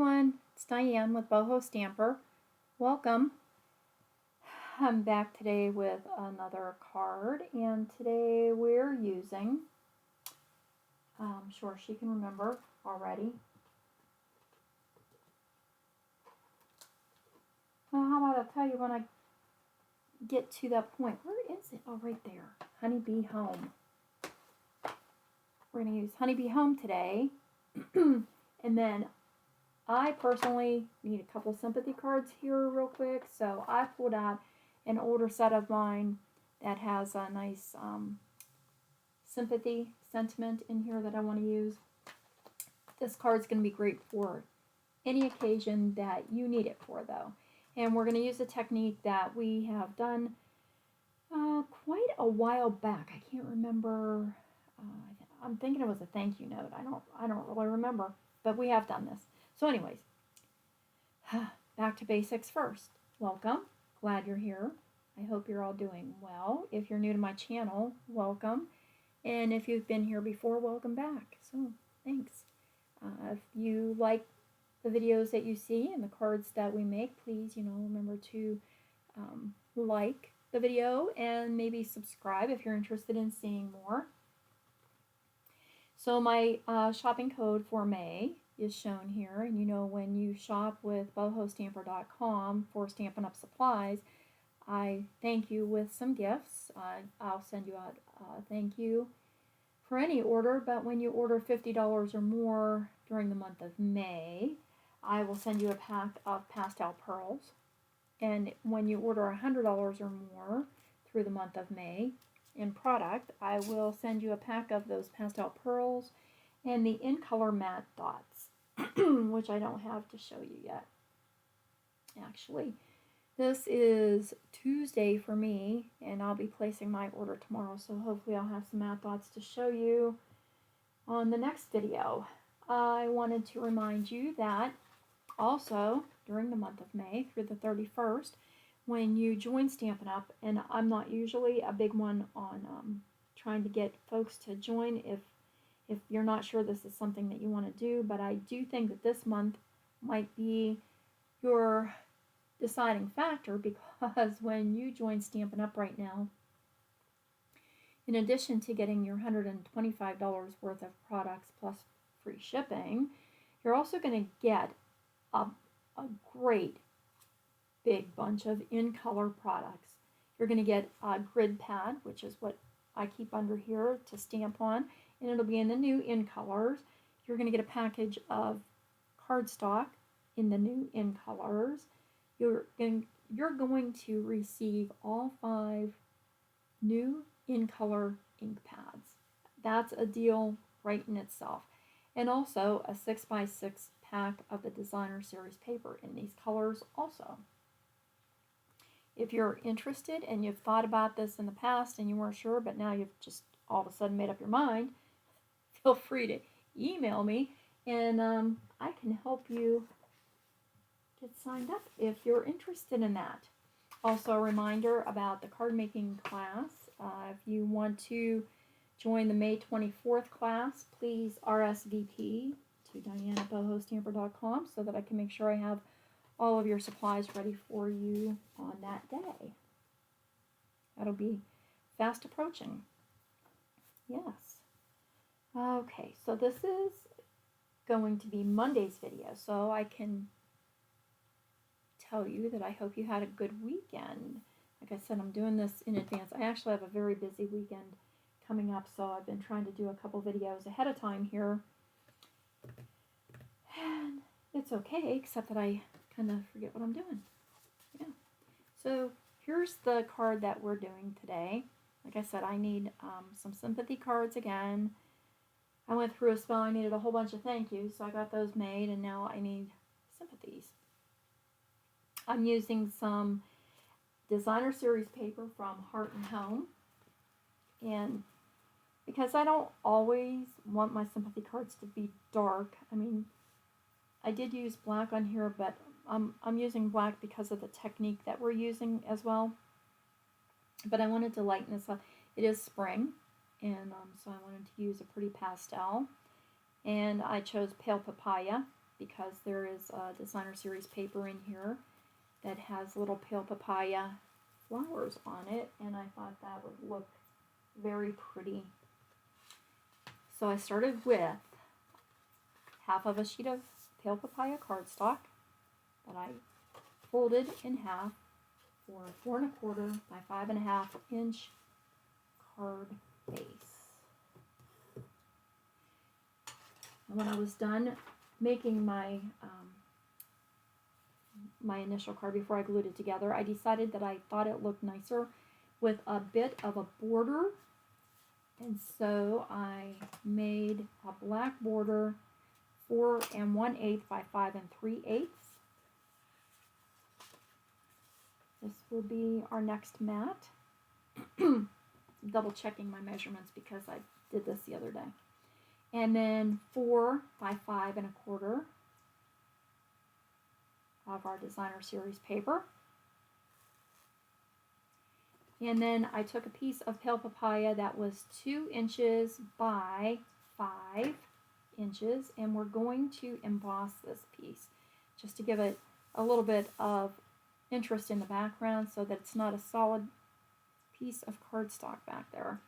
everyone, it's Diane with Boho Stamper. Welcome. I'm back today with another card, and today we're using, I'm sure she can remember already. Well, how about I tell you when I get to that point. Where is it? Oh, right there. Honeybee Home. We're going to use Honeybee Home today. And then I personally need a couple sympathy cards here real quick. So I pulled out an older set of mine that has a nice sympathy sentiment in here that I want to use. This card's going to be great for any occasion that you need it for, though. And we're going to use a technique that we have done quite a while back. I can't remember. I'm thinking it was a thank you note. I don't really remember, but we have done this. So anyways, back to basics first. Welcome. Glad you're here. I hope you're all doing well. If you're new to my channel, welcome. And if you've been here before, welcome back. So thanks. If you like the videos that you see and the cards that we make, please, remember to like the video and maybe subscribe if you're interested in seeing more. So my shopping code for May is shown here, and when you shop with bohostamper.com for Stampin' Up! Supplies, I thank you with some gifts. I'll send you out a thank you for any order, but when you order $50 or more during the month of May, I will send you a pack of pastel pearls. And when you order $100 or more through the month of May in product, I will send you a pack of those pastel pearls and the in color matte dots, which I don't have to show you yet. Actually, this is Tuesday for me, and I'll be placing my order tomorrow, so hopefully I'll have some matte dots to show you on the next video. I wanted to remind you that also during the month of May through the 31st, when you join Stampin' Up!, and I'm not usually a big one on trying to get folks to join if you're not sure this is something that you want to do, but I do think that this month might be your deciding factor, because when you join Stampin' Up! Right now, in addition to getting your $125 worth of products plus free shipping, you're also going to get a great big bunch of in-color products. You're going to get a grid pad, which is what I keep under here to stamp on, and it'll be in the new in colors. You're going to get a package of cardstock in the new in colors. You're going to receive all 5 new in color ink pads. That's a deal right in itself. And also a 6x6 pack of the Designer Series paper in these colors also. If you're interested and you've thought about this in the past and you weren't sure, but now you've just all of a sudden made up your mind, feel free to email me, and I can help you get signed up if you're interested in that. Also a reminder about the card making class. If you want to join the May 24th class, please RSVP to Diane@bohostamper.com so that I can make sure I have all of your supplies ready for you on that day. That'll be fast approaching. Yes. Okay, so this is going to be Monday's video, so I can tell you that I hope you had a good weekend. Like I said, I'm doing this in advance. I actually have a very busy weekend coming up, so I've been trying to do a couple videos ahead of time here. And it's okay, except that I kind of forget what I'm doing. Yeah. So here's the card that we're doing today. Like I said, I need some sympathy cards again. I went through a spell. I needed a whole bunch of thank yous, so I got those made, and now I need sympathies. I'm using some Designer Series paper from Heart and Home, and because I don't always want my sympathy cards to be dark, I mean, I did use black on here, but I'm using black because of the technique that we're using as well. But I wanted to lighten this up. It is spring, and so I wanted to use a pretty pastel. And I chose Pale Papaya because there is a designer series paper in here that has little pale papaya flowers on it, and I thought that would look very pretty. So I started with half of a sheet of pale papaya cardstock that I folded in half for a 4 1/4 by 5 1/2 inch card base. And when I was done making my my initial card before I glued it together, I decided that I thought it looked nicer with a bit of a border, and so I made a black border 4 1/8 by 5 3/8. This will be our next mat. Double checking my measurements because I did this the other day. And then 4 by 5 1/4 of our designer series paper. And then I took a piece of pale papaya that was 2 inches by 5 inches, and we're going to emboss this piece just to give it a little bit of interest in the background so that it's not a solid piece of cardstock back there.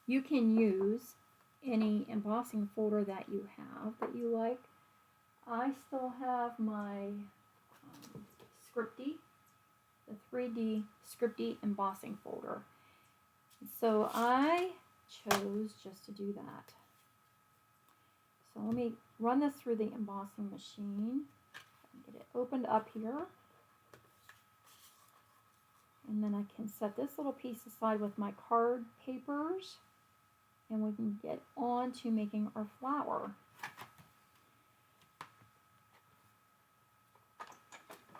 You can use any embossing folder that you have that you like. I still have my Scripty, the 3D Scripty embossing folder. So I chose just to do that. So let me run this through the embossing machine. Get it opened up here. And then I can set this little piece aside with my card papers, and we can get on to making our flower.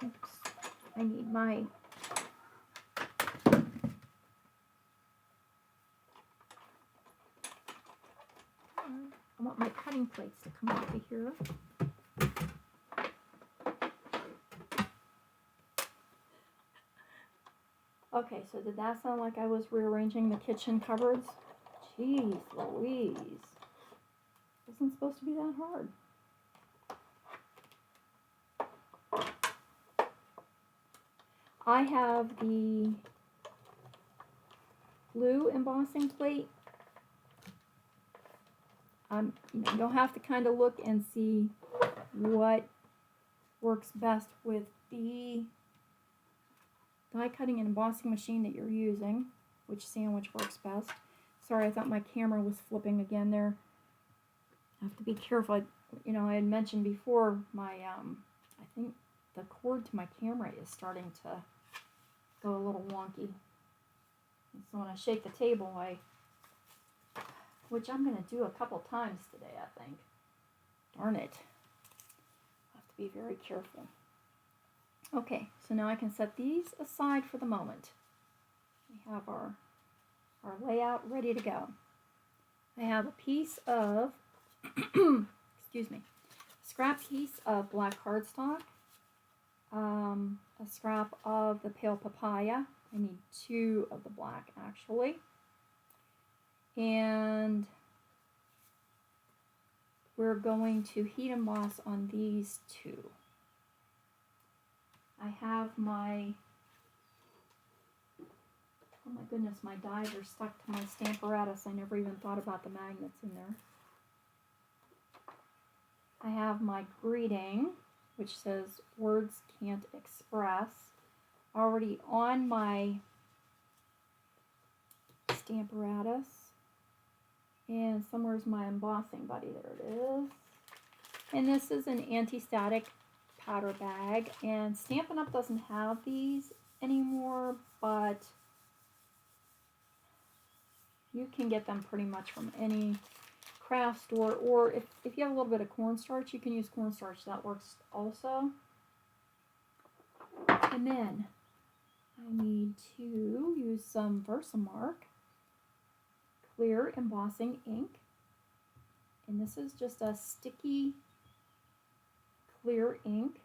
Oops, I need my I want my cutting plates to come off of here. Okay, so did that sound like I was rearranging the kitchen cupboards? Jeez Louise. Isn't supposed to be that hard. I have the blue embossing plate. You'll have to kind of look and see what works best with the die cutting and embossing machine that you're using, which sandwich works best. Sorry, I thought my camera was flipping again there. I have to be careful. I had mentioned before my, I think the cord to my camera is starting to go a little wonky. And so when I shake the table, which I'm going to do a couple times today, I think. Darn it. I have to be very careful. Okay, so now I can set these aside for the moment. We have our layout ready to go. I have a piece of, excuse me, a scrap piece of black cardstock, a scrap of the pale papaya. I need 2 of the black actually. And we're going to heat emboss on these 2. I have my, oh my goodness, my dies are stuck to my stamparatus. I never even thought about the magnets in there. I have my greeting, which says words can't express, already on my stamparatus. And somewhere's my embossing buddy. There it is. And this is an anti-static powder bag, and Stampin' Up! Doesn't have these anymore, but you can get them pretty much from any craft store, or if you have a little bit of cornstarch, you can use cornstarch. That works also. And then I need to use some Versamark clear embossing ink, and this is just a sticky clear ink.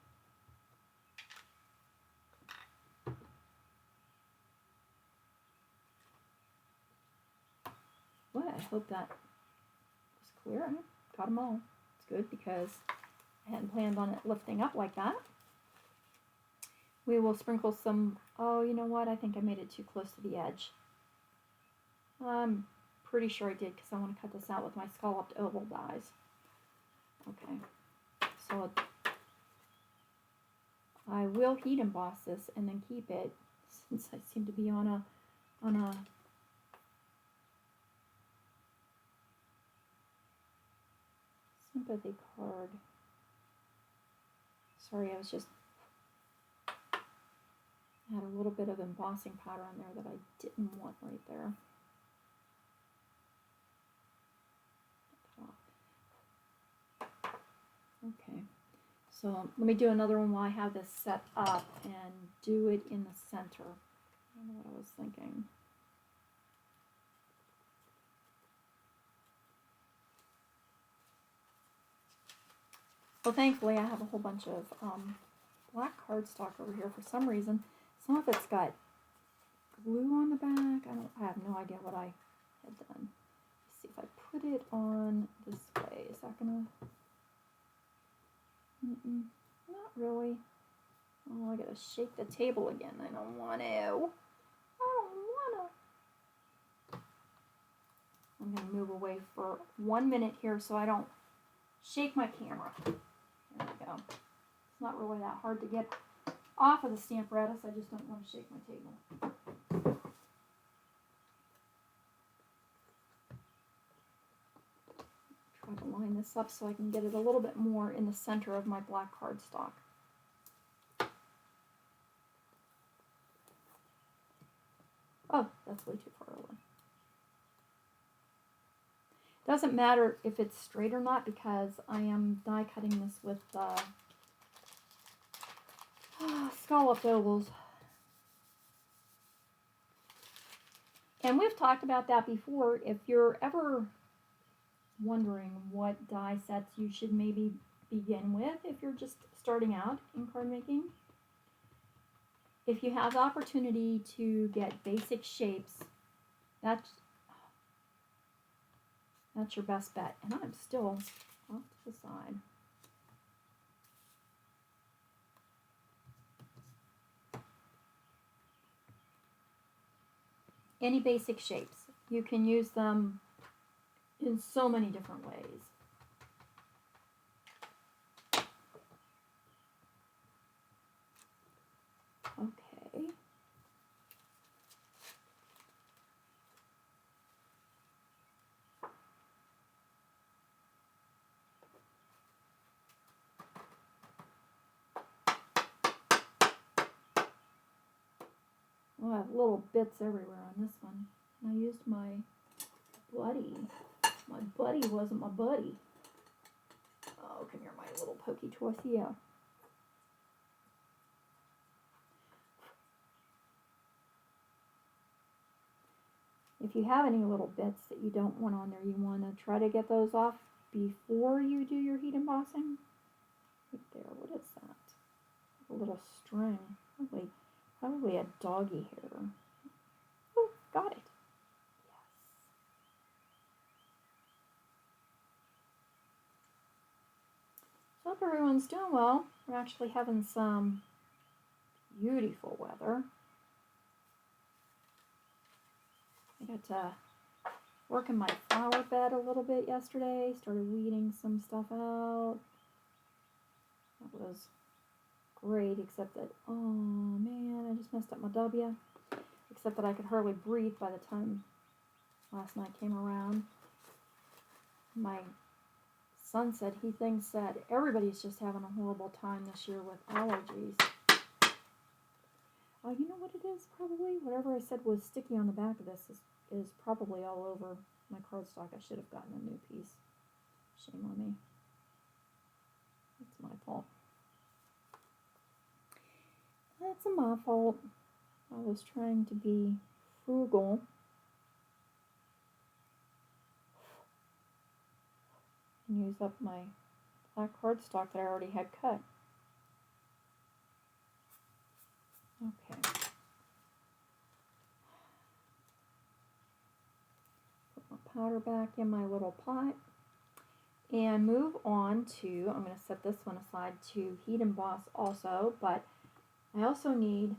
Well, I hope that was clear. I got them all. It's good because hadn't planned on it lifting up like that. We will sprinkle some, oh, you know what? I think I made it too close to the edge. I'm pretty sure I did because I want to cut this out with my scalloped oval dies. Okay, so I will heat emboss this and then keep it, since I seem to be on a sympathy card. Sorry, I was just had a little bit of embossing powder on there that I didn't want right there. Okay, so let me do another one while I have this set up and do it in the center. I don't know what I was thinking. Well, thankfully I have a whole bunch of black cardstock over here. For some reason, some of it's got glue on the back. I have no idea what I had done. Let's see if I put it on this way. Is that gonna? Not really. Oh, I gotta shake the table again. I don't want to. I don't wanna. I'm gonna move away for 1 minute here so I don't shake my camera. There we go. It's not really that hard to get off of the Stamparatus. I just don't want to shake my table. Try to line this up so I can get it a little bit more in the center of my black cardstock. Oh, that's way too far over. Doesn't matter if it's straight or not because I am die cutting this with scalloped ovals. And we've talked about that before. If you're ever wondering what die sets you should maybe begin with if you're just starting out in card making, if you have the opportunity to get basic shapes, that's your best bet. And I'm still off to the side. Any basic shapes. You can use them in so many different ways. Okay. Oh, I have little bits everywhere on this one. I used my buddy. My buddy wasn't my buddy. Oh, come here, my little pokey tortilla. If you have any little bits that you don't want on there, you want to try to get those off before you do your heat embossing. Right there, what is that? A little string. Probably a doggy hair. Oh, got it. Yes. So hope everyone's doing well. We're actually having some beautiful weather. I got to work in my flower bed a little bit yesterday. Started weeding some stuff out. That was great, except that, oh man, I just messed up my W. Except that I could hardly breathe by the time last night came around. My son said he thinks that everybody's just having a horrible time this year with allergies. Oh, you know what it is probably? Whatever I said was sticky on the back of this is probably all over my cardstock. I should have gotten a new piece. Shame on me. It's my fault. That's my fault. I was trying to be frugal. And use up my black cardstock that I already had cut. Okay. Put my powder back in my little pot. and move on to, I'm going to set this one aside to heat emboss also, but I also need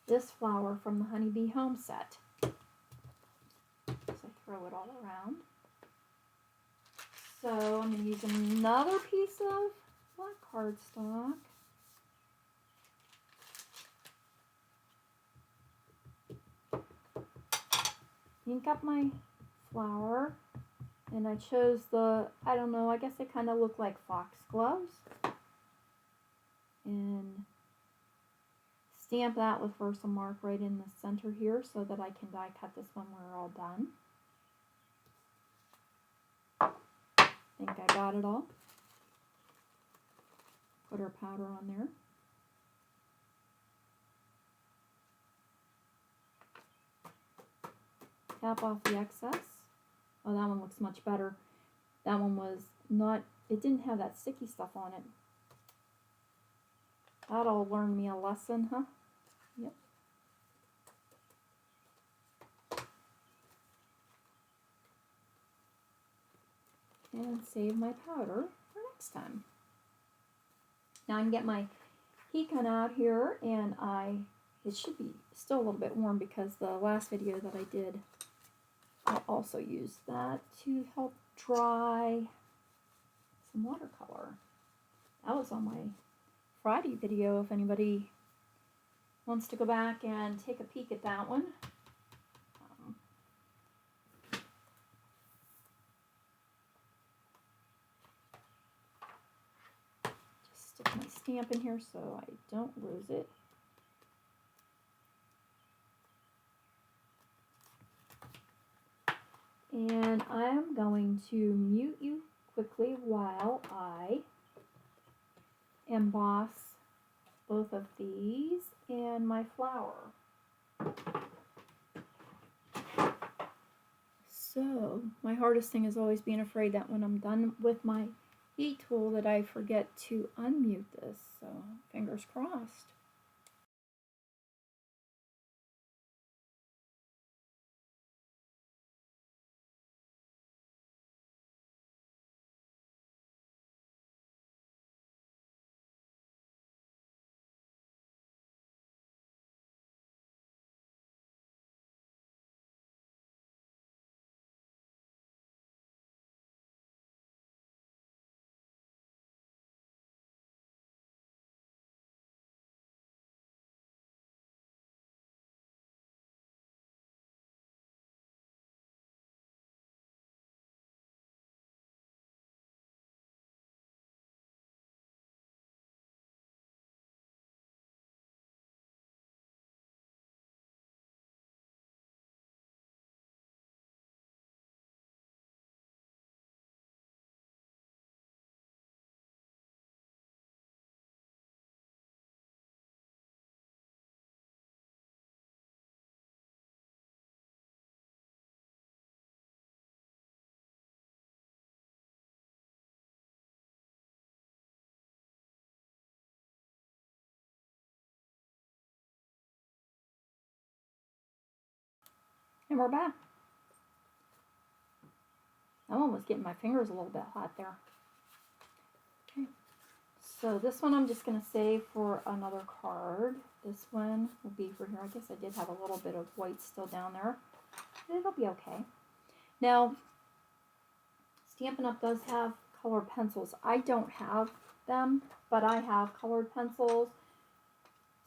this flower from the Honeybee Home set. So throw it all around. So I'm going to use another piece of black cardstock. Ink up my flower, and I chose the, I don't know, I guess they kind of look like foxgloves. And stamp that with Versamark right in the center here so that I can die cut this when we're all done. I think I got it all. Put our powder on there. Tap off the excess. Oh, that one looks much better. That one was not, it didn't have that sticky stuff on it. That'll learn me a lesson, huh? Yep. And save my powder for next time. Now I can get my heat gun out here, and it should be still a little bit warm because the last video that I did, I also used that to help dry some watercolor. That was on my Friday video if anybody wants to go back and take a peek at that one. Just stick my stamp in here so I don't lose it. And I'm going to mute you quickly while I emboss both of these and my flower. So my hardest thing is always being afraid that when I'm done with my heat tool that I forget to unmute this. So fingers crossed. And we're back. That one was getting my fingers a little bit hot there. Okay. So this one I'm just going to save for another card. This one will be for here. I guess I did have a little bit of white still down there. It'll be okay. Now, Stampin' Up! Does have colored pencils. I don't have them, but I have colored pencils.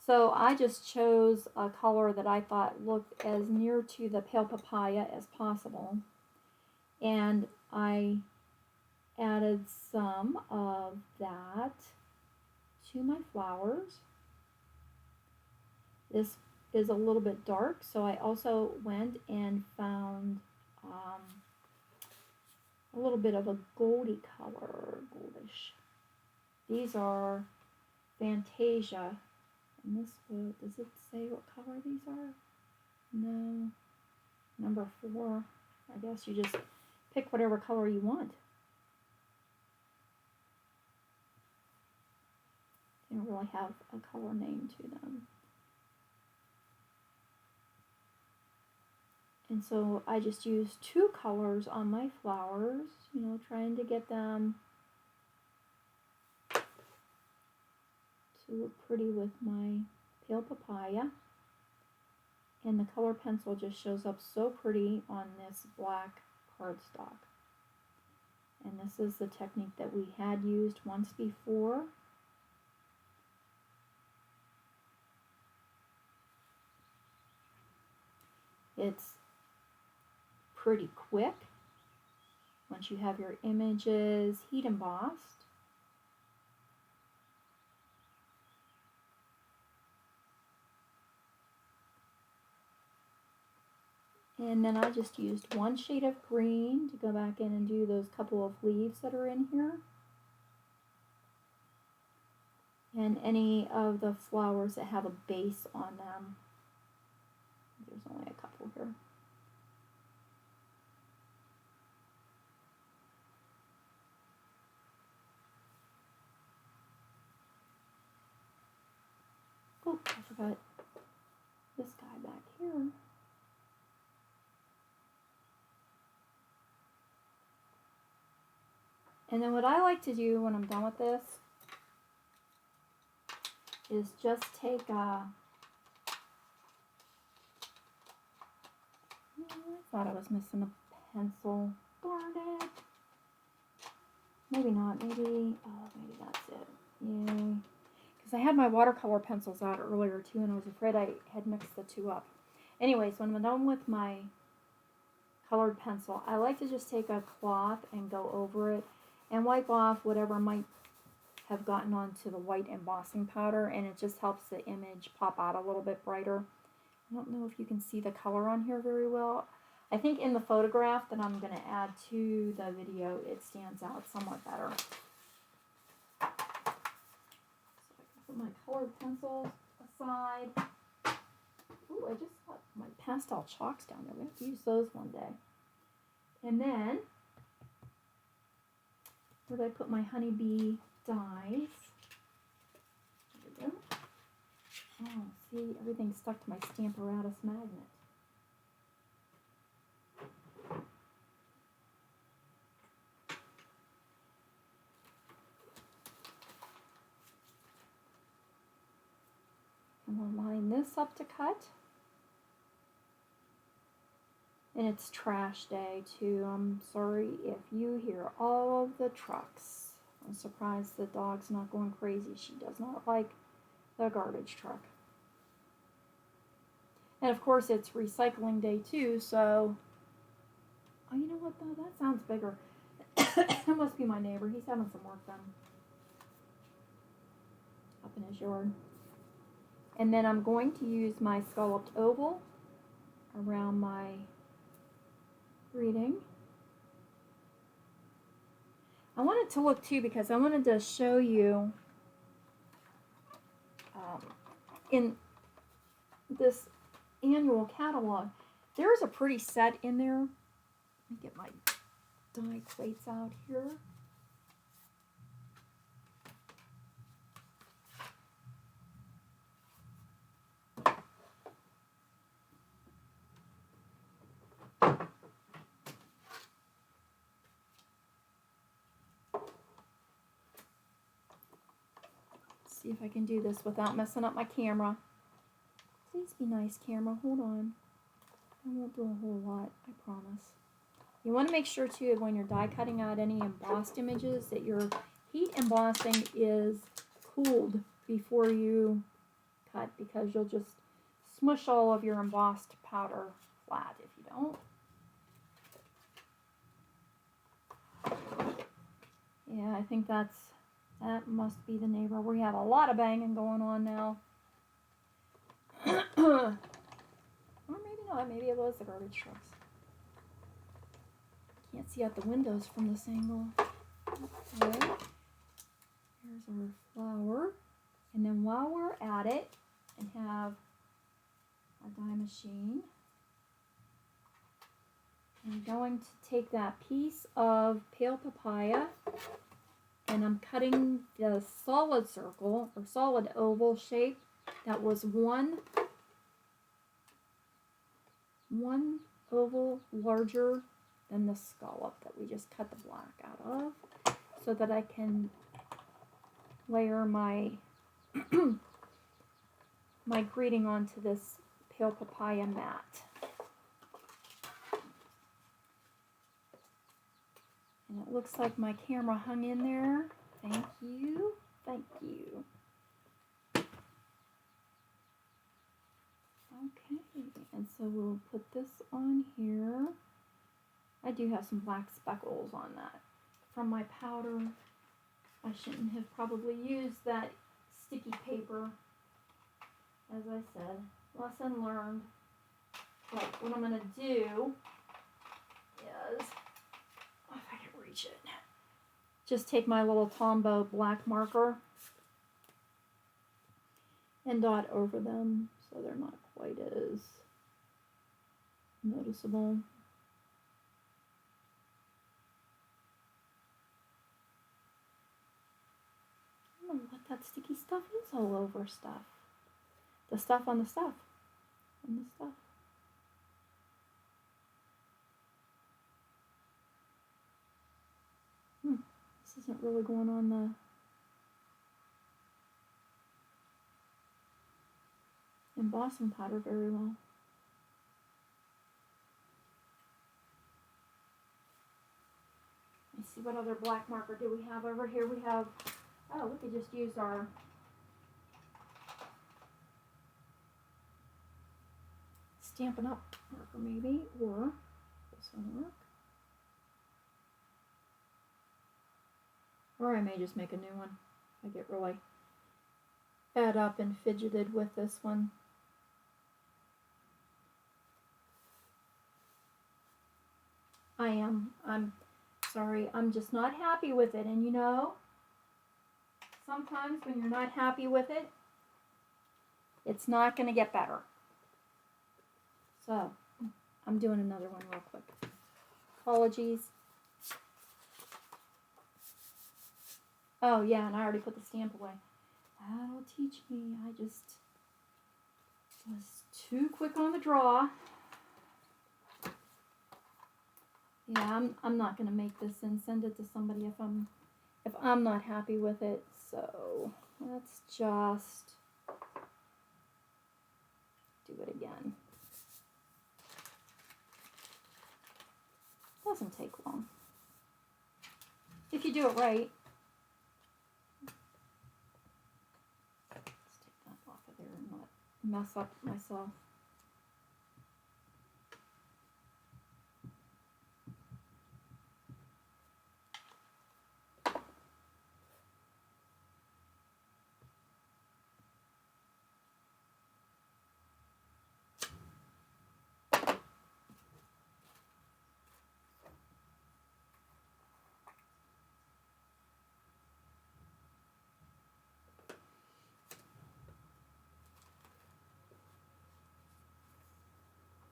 So I just chose a color that I thought looked as near to the pale papaya as possible. And I added some of that to my flowers. This is a little bit dark, so I also went and found a little bit of a goldy color, goldish. These are Fantasia. And this will, does it say what color these are? No. Number 4. I guess you just pick whatever color you want. They don't really have a color name to them. And so I just used 2 colors on my flowers, you know, trying to get them to look pretty with my pale papaya. And the color pencil just shows up so pretty on this black cardstock. And this is the technique that we had used once before. It's pretty quick once you have your images heat embossed. And then I just used 1 shade of green to go back in and do those couple of leaves that are in here. And any of the flowers that have a base on them. There's only a couple here. Oh, I forgot this guy back here. And then what I like to do when I'm done with this is just take a, I thought I was missing a pencil. Darn it. Maybe not, maybe that's it. Yay. Because I had my watercolor pencils out earlier too, and I was afraid I had mixed the 2 up. Anyways, when I'm done with my colored pencil, I like to just take a cloth and go over it and wipe off whatever might have gotten onto the white embossing powder, and it just helps the image pop out a little bit brighter. I don't know if you can see the color on here very well. I think in the photograph that I'm going to add to the video, it stands out somewhat better. So I can put my colored pencils aside. Ooh, I just got my pastel chalks down there. We have to use those one day. And then, where did I put my Honeybee dies? There we go. Oh, see, everything's stuck to my Stamparatus magnet. And we'll line this up to cut. And it's trash day too. I'm sorry if you hear all of the trucks. I'm surprised the dog's not going crazy. She does not like the garbage truck. And of course it's recycling day too, so... Oh, you know what though? That sounds bigger. That must be my neighbor. He's having some work done up in his yard. And then I'm going to use my scalloped oval around my greeting. I wanted to look too because I wanted to show you in this annual catalog, there's a pretty set in there. Let me get my die plates out here. See if I can do this without messing up my camera. Please be nice, camera. Hold on. I won't do a whole lot, I promise. You want to make sure too when you're die cutting out any embossed images that your heat embossing is cooled before you cut, because you'll just smush all of your embossed powder flat if you don't. Yeah, I think that must be the neighbor. We have a lot of banging going on now. Or maybe not. Maybe it was the garbage trucks. Can't see out the windows from this angle. Okay. Here's our flower. And then while we're at it and have our die machine, I'm going to take that piece of pale papaya and I'm cutting the solid circle or solid oval shape that was one oval larger than the scallop that we just cut the black out of, so that I can layer my my greeting onto this pale papaya mat. And it looks like my camera hung in there. Thank you. Thank you. Okay, and so we'll put this on here. I do have some black speckles on that from my powder. I shouldn't have probably used that sticky paper. As I said, lesson learned. But what I'm going to do is, if I can reach it, just take my little Tombow black marker and dot over them so they're not quite as noticeable. I don't know what that sticky stuff is all over stuff. The stuff on the stuff. On the stuff. This isn't really going on the embossing powder very well. Let's see, what other black marker do we have over here? We have, oh, we could just use our Stampin' Up marker maybe, or this one will work. Or I may just make a new one. I get really fed up and fidgeted with this one. I'm sorry, I'm just not happy with it. And you know, sometimes when you're not happy with it, it's not going to get better. So, I'm doing another one real quick. Apologies. Oh yeah, and I already put the stamp away. That'll teach me. I just was too quick on the draw. Yeah, I'm not gonna make this and send it to somebody if I'm not happy with it. So let's just do it again. Doesn't take long if you do it right. Let's take that off of there and not mess up myself.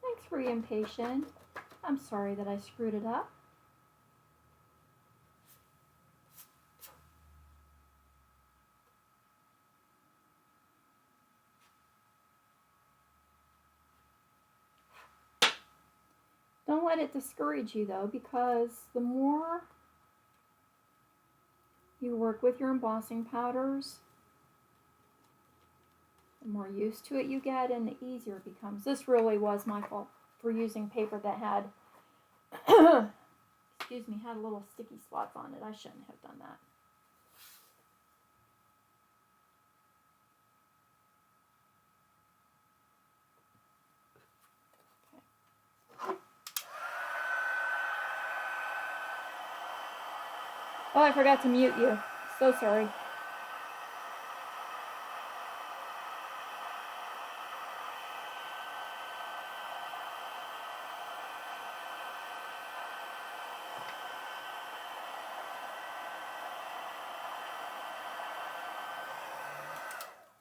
Thanks for being patient. I'm sorry that I screwed it up. Don't let it discourage you though, because the more you work with your embossing powders, the more used to it you get and the easier it becomes. This really was my fault for using paper that had, excuse me, had little sticky spots on it. I shouldn't have done that. Okay. Oh, I forgot to mute you. So sorry.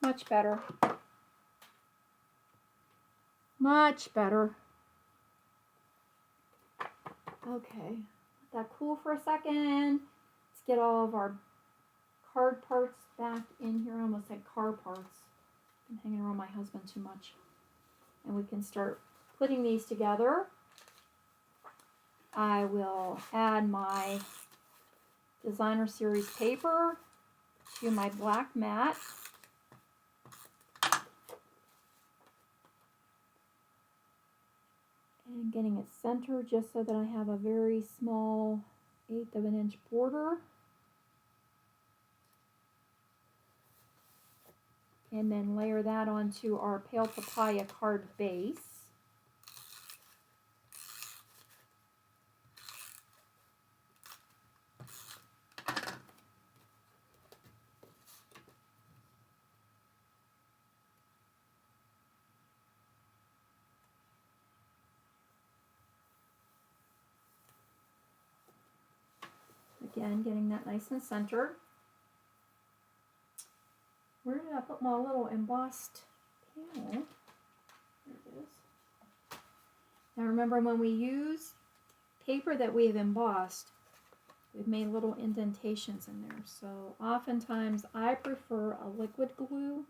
Much better. Much better. Okay, let that cool for a second. Let's get all of our card parts back in here. I almost said car parts. I'm hanging around my husband too much. And we can start putting these together. I will add my Designer Series paper to my black mat. And getting it centered just so that I have a very small 1/8 of an inch border. And then layer that onto our pale papaya card base. Again, getting that nice and centered. Where did I put my little embossed panel? There it is. Now remember, when we use paper that we have embossed, we've made little indentations in there. So oftentimes I prefer a liquid glue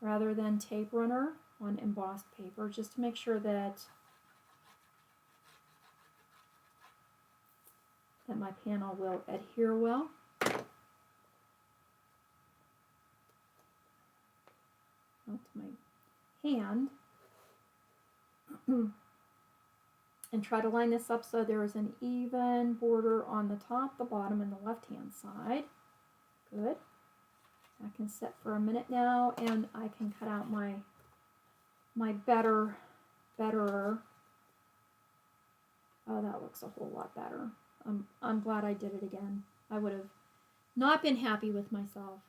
rather than tape runner on embossed paper, just to make sure that my panel will adhere well. Out to my hand. And try to line this up so there is an even border on the top, the bottom, and the left-hand side. Good. I can set for a minute now, and I can cut out my betterer. Oh, that looks a whole lot better. I'm glad I did it again. I would have not been happy with myself.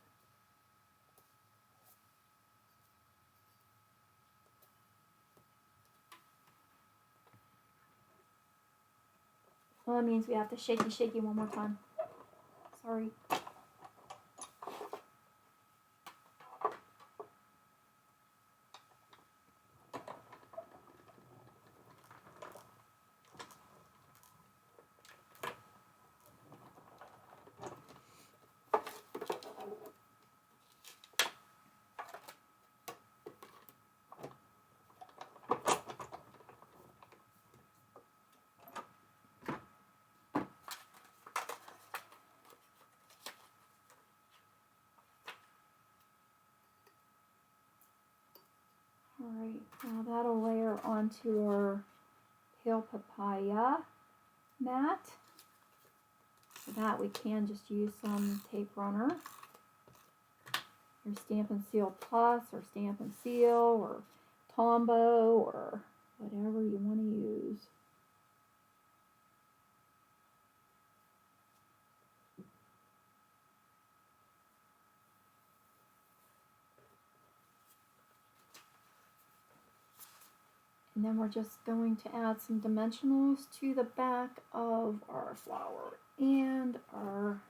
Well, that means we have to shaky one more time. Sorry. Alright, now that'll layer onto our pale papaya mat. For that we can just use some tape runner, or Stamp and Seal Plus, or Stamp and Seal, or Tombow, or whatever you want to use. And then we're just going to add some dimensionals to the back of our flower and our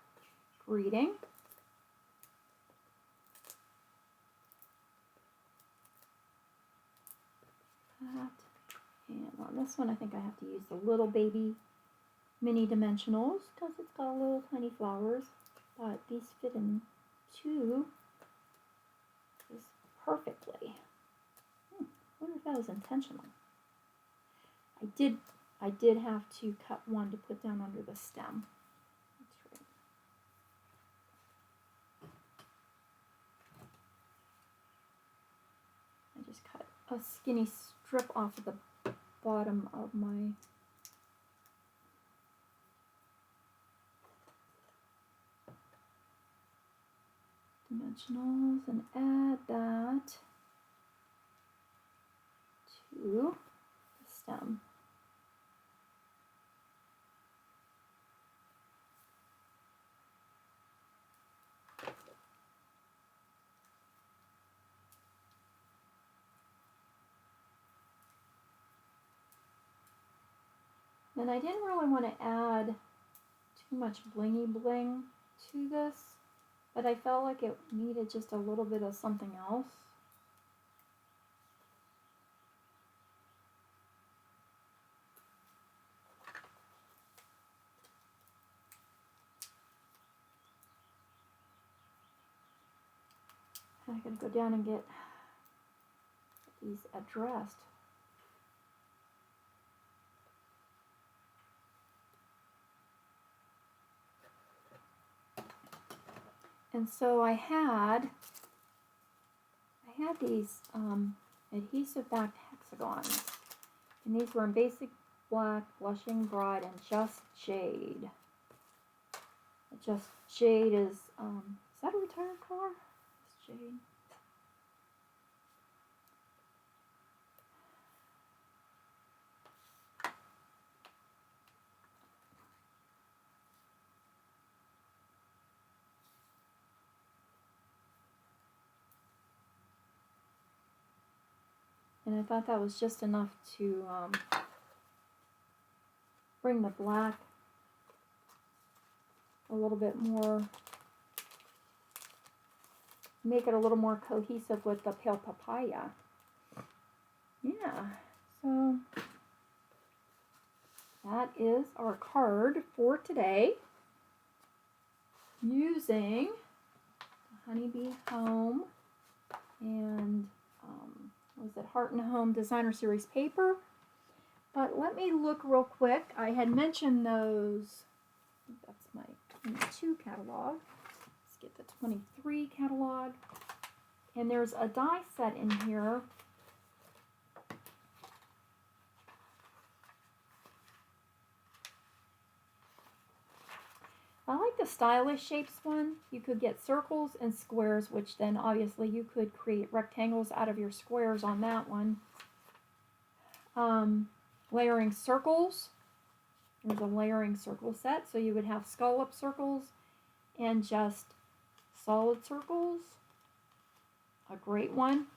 greeting. That. And on this one, I think I have to use the little baby mini dimensionals because it's got little tiny flowers, but these fit in two just perfectly. I wonder if that was intentional. I did have to cut one to put down under the stem. That's right. I just cut a skinny strip off of the bottom of my dimensionals and add that to the stem. And I didn't really want to add too much blingy bling to this, but I felt like it needed just a little bit of something else. I gotta go down and get these addressed. And so I had these adhesive backed hexagons, and these were in Basic Black, Blushing Bride, and Just Jade. Just Jade is that a retired color? Just Jade. And I thought that was just enough to bring the black a little bit more, make it a little more cohesive with the pale papaya. Yeah, so that is our card for today using the Honeybee Home and was it Heart and Home Designer Series paper. But let me look real quick. I had mentioned those. I think that's my 22 catalog. Let's get the 23 catalog. And there's a die set in here. I like the stylish shapes one. You could get circles and squares, which then obviously you could create rectangles out of your squares on that one. Layering circles. There's a layering circle set, so you would have scallop circles and just solid circles. A great one.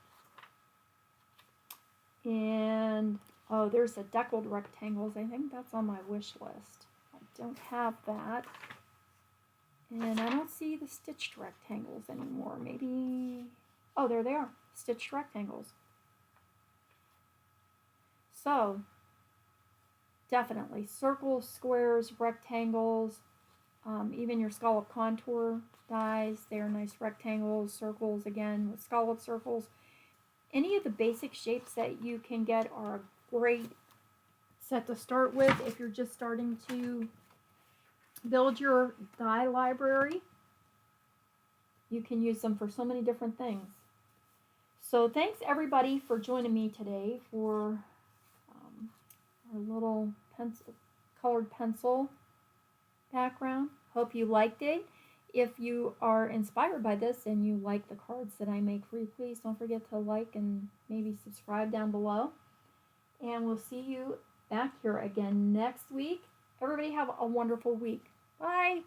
And oh, there's the deckled rectangles. I think that's on my wish list. I don't have that. And I don't see the stitched rectangles anymore. Maybe, oh, there they are, stitched rectangles. So, definitely circles, squares, rectangles, even your scallop contour dies, they're nice rectangles, circles, again, with scallop circles. Any of the basic shapes that you can get are a great set to start with if you're just starting to build your die library. You can use them for so many different things. So thanks everybody for joining me today for our little colored pencil background. Hope you liked it. If you are inspired by this and you like the cards that I make for you, please don't forget to like and maybe subscribe down below. And we'll see you back here again next week. Everybody have a wonderful week. Bye.